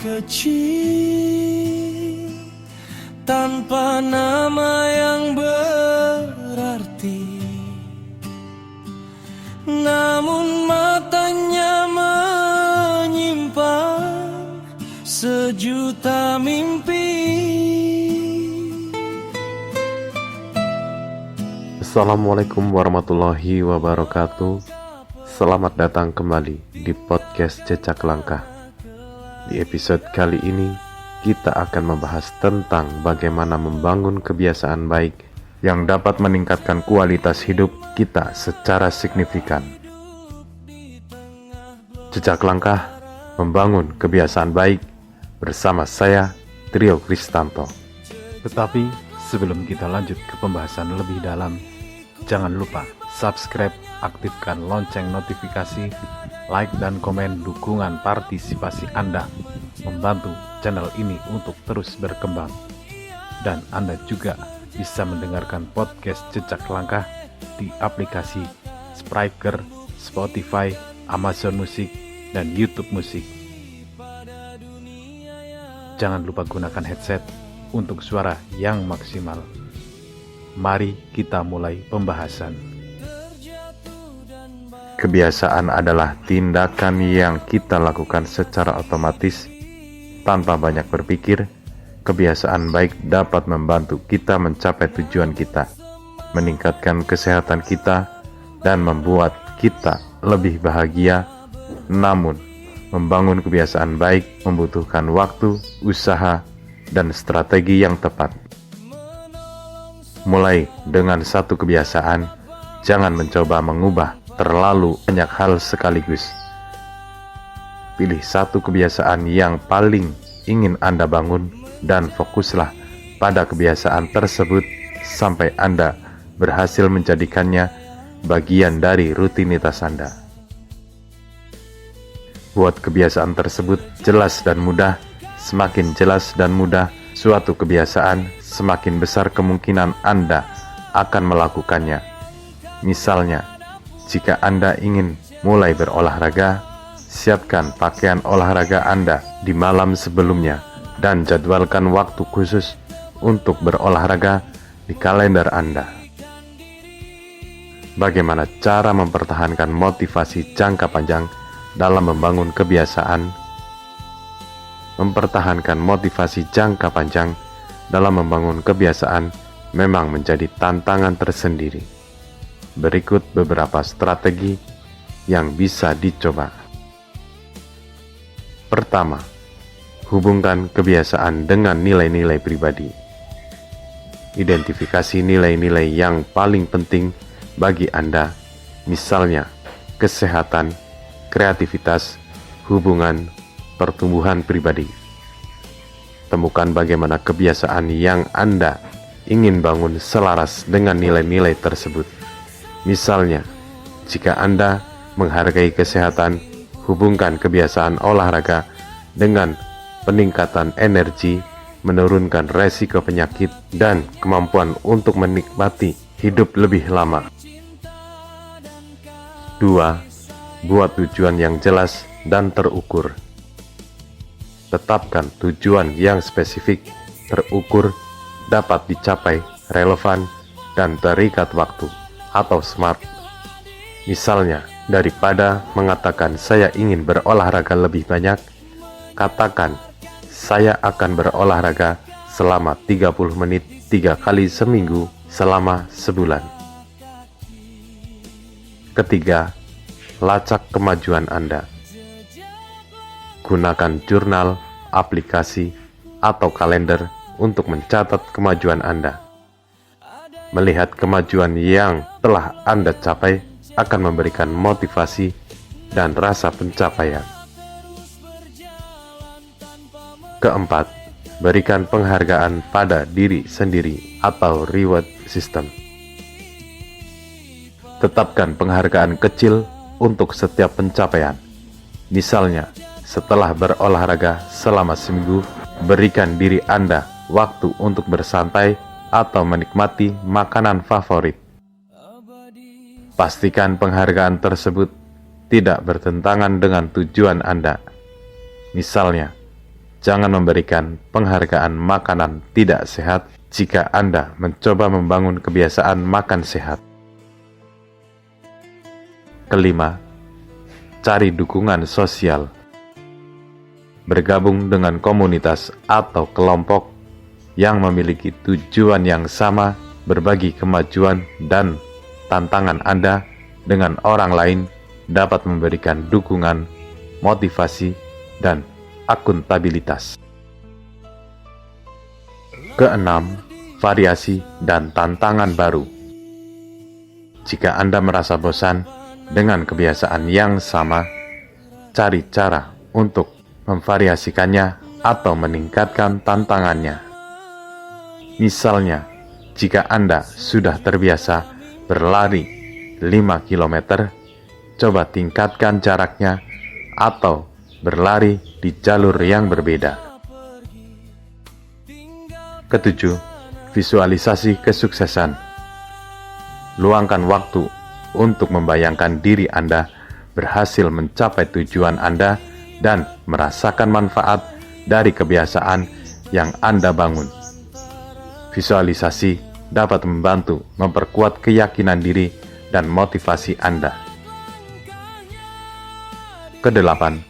kecil tanpa nama yang berarti, namun matanya menyimpan sejuta mimpi. Assalamualaikum warahmatullahi wabarakatuh. Selamat datang kembali di podcast Jejak Langkah. Di episode kali ini kita akan membahas tentang bagaimana membangun kebiasaan baik yang dapat meningkatkan kualitas hidup kita secara signifikan. Jejak Langkah membangun kebiasaan baik bersama saya, Trio Kristanto. Tetapi sebelum kita lanjut ke pembahasan lebih dalam, jangan lupa subscribe, aktifkan lonceng notifikasi, like dan komen dukungan partisipasi Anda membantu channel ini untuk terus berkembang. Dan Anda juga bisa mendengarkan podcast Jejak Langkah di aplikasi Spreaker, Spotify, Amazon Music, dan YouTube Music. Jangan lupa gunakan headset untuk suara yang maksimal. Mari kita mulai pembahasan. Kebiasaan adalah tindakan yang kita lakukan secara otomatis tanpa banyak berpikir. Kebiasaan baik dapat membantu kita mencapai tujuan kita, meningkatkan kesehatan kita, dan membuat kita lebih bahagia. Namun, membangun kebiasaan baik membutuhkan waktu, usaha, dan strategi yang tepat. Mulai dengan satu kebiasaan, jangan mencoba mengubah terlalu banyak hal sekaligus. Pilih satu kebiasaan yang paling ingin Anda bangun dan fokuslah pada kebiasaan tersebut sampai Anda berhasil menjadikannya bagian dari rutinitas Anda. Buat kebiasaan tersebut jelas dan mudah. Semakin jelas dan mudah suatu kebiasaan, semakin besar kemungkinan Anda akan melakukannya. Misalnya, jika Anda ingin mulai berolahraga, siapkan pakaian olahraga Anda di malam sebelumnya dan jadwalkan waktu khusus untuk berolahraga di kalender Anda. Bagaimana cara mempertahankan motivasi jangka panjang dalam membangun kebiasaan? Mempertahankan motivasi jangka panjang dalam membangun kebiasaan memang menjadi tantangan tersendiri. Berikut beberapa strategi yang bisa dicoba. Pertama, hubungkan kebiasaan dengan nilai-nilai pribadi. Identifikasi nilai-nilai yang paling penting bagi Anda, misalnya kesehatan, kreativitas, hubungan, pertumbuhan pribadi. Temukan bagaimana kebiasaan yang Anda ingin bangun selaras dengan nilai-nilai tersebut. Misalnya, jika Anda menghargai kesehatan, hubungkan kebiasaan olahraga dengan peningkatan energi, menurunkan resiko penyakit, dan kemampuan untuk menikmati hidup lebih lama. 2. Buat tujuan yang jelas dan terukur. Tetapkan tujuan yang spesifik, terukur, dapat dicapai, relevan, dan terikat waktu atau SMART. Misalnya, daripada mengatakan saya ingin berolahraga lebih banyak, katakan saya akan berolahraga selama 30 menit 3 kali seminggu selama sebulan. Ketiga, lacak kemajuan Anda. Gunakan jurnal, aplikasi, atau kalender untuk mencatat kemajuan Anda. Melihat kemajuan yang telah Anda capai akan memberikan motivasi dan rasa pencapaian. Keempat, berikan penghargaan pada diri sendiri atau reward system. Tetapkan penghargaan kecil untuk setiap pencapaian. Misalnya, setelah berolahraga selama seminggu, berikan diri Anda waktu untuk bersantai atau menikmati makanan favorit. Pastikan penghargaan tersebut tidak bertentangan dengan tujuan Anda. Misalnya, jangan memberikan penghargaan makanan tidak sehat jika Anda mencoba membangun kebiasaan makan sehat. Kelima, cari dukungan sosial. Bergabung dengan komunitas atau kelompok yang memiliki tujuan yang sama, berbagi kemajuan dan tantangan Anda dengan orang lain dapat memberikan dukungan, motivasi, dan akuntabilitas. Keenam, variasi dan tantangan baru. Jika Anda merasa bosan dengan kebiasaan yang sama, cari cara untuk memvariasikannya atau meningkatkan tantangannya. Misalnya, jika Anda sudah terbiasa berlari 5 km, coba tingkatkan jaraknya atau berlari di jalur yang berbeda. Ketujuh, visualisasi kesuksesan. Luangkan waktu untuk membayangkan diri Anda berhasil mencapai tujuan Anda dan merasakan manfaat dari kebiasaan yang Anda bangun. Visualisasi dapat membantu memperkuat keyakinan diri dan motivasi Anda. Kedelapan,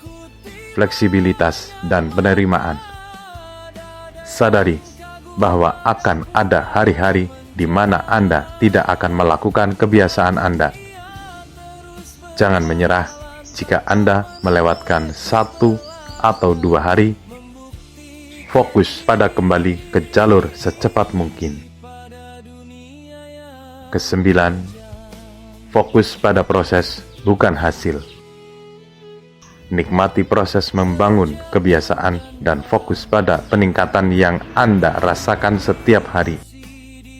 fleksibilitas dan penerimaan. Sadari bahwa akan ada hari-hari di mana Anda tidak akan melakukan kebiasaan Anda. Jangan menyerah jika Anda melewatkan 1 atau 2 hari. Fokus pada kembali ke jalur secepat mungkin. Kesembilan, fokus pada proses, bukan hasil. Nikmati proses membangun kebiasaan dan fokus pada peningkatan yang Anda rasakan setiap hari.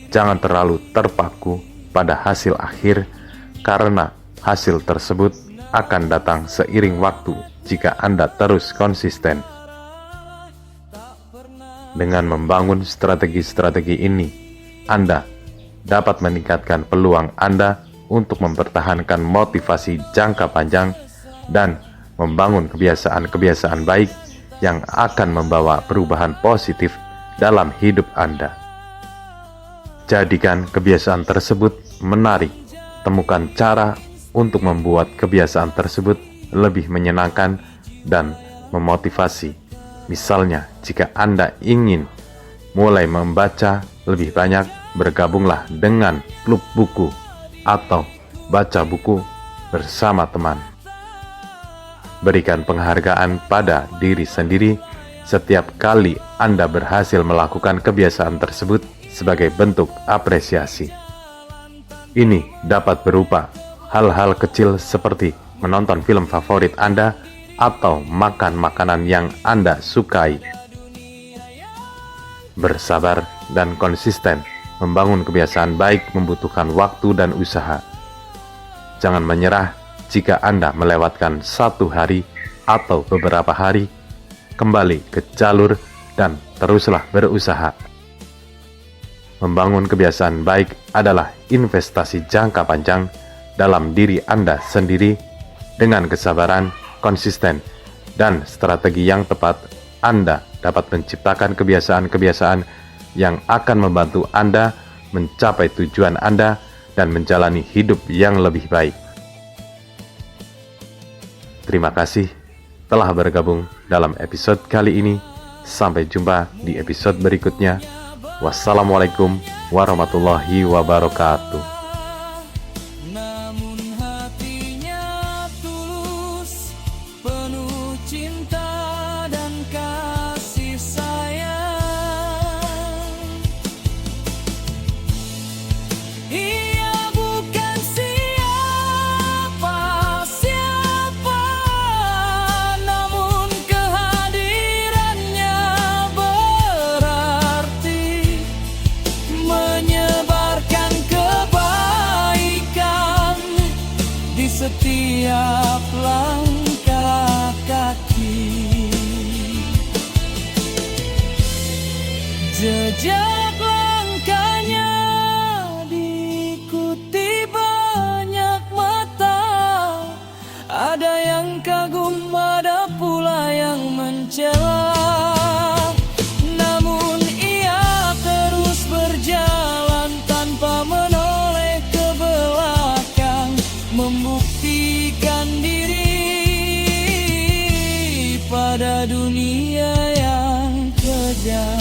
Jangan terlalu terpaku pada hasil akhir, karena hasil tersebut akan datang seiring waktu jika Anda terus konsisten. Dengan membangun strategi-strategi ini, Anda dapat meningkatkan peluang Anda untuk mempertahankan motivasi jangka panjang dan membangun kebiasaan-kebiasaan baik yang akan membawa perubahan positif dalam hidup Anda. Jadikan kebiasaan tersebut menarik. Temukan cara untuk membuat kebiasaan tersebut lebih menyenangkan dan memotivasi. Misalnya, jika Anda ingin mulai membaca lebih banyak, bergabunglah dengan klub buku atau baca buku bersama teman. Berikan penghargaan pada diri sendiri setiap kali Anda berhasil melakukan kebiasaan tersebut sebagai bentuk apresiasi. Ini dapat berupa hal-hal kecil seperti menonton film favorit Anda atau makan makanan yang Anda sukai. Bersabar dan konsisten membangun kebiasaan baik membutuhkan waktu dan usaha. Jangan menyerah jika Anda melewatkan 1 hari atau beberapa hari. Kembali ke jalur dan teruslah berusaha. Membangun kebiasaan baik adalah investasi jangka panjang dalam diri Anda sendiri. Dengan kesabaran, konsisten, dan strategi yang tepat, Anda dapat menciptakan kebiasaan-kebiasaan yang akan membantu Anda mencapai tujuan Anda dan menjalani hidup yang lebih baik. Terima kasih telah bergabung dalam episode kali ini. Sampai jumpa di episode berikutnya. Wassalamualaikum warahmatullahi wabarakatuh. Namun hatinya tulus, penuh cinta dan kasih sayang. Ia bukan siapa-siapa, namun kehadirannya berarti menyebarkan kebaikan di setiap langkah kaki. Jejak langkahnya diikuti banyak mata. Ada yang kagum, ada pula yang mencela. saja.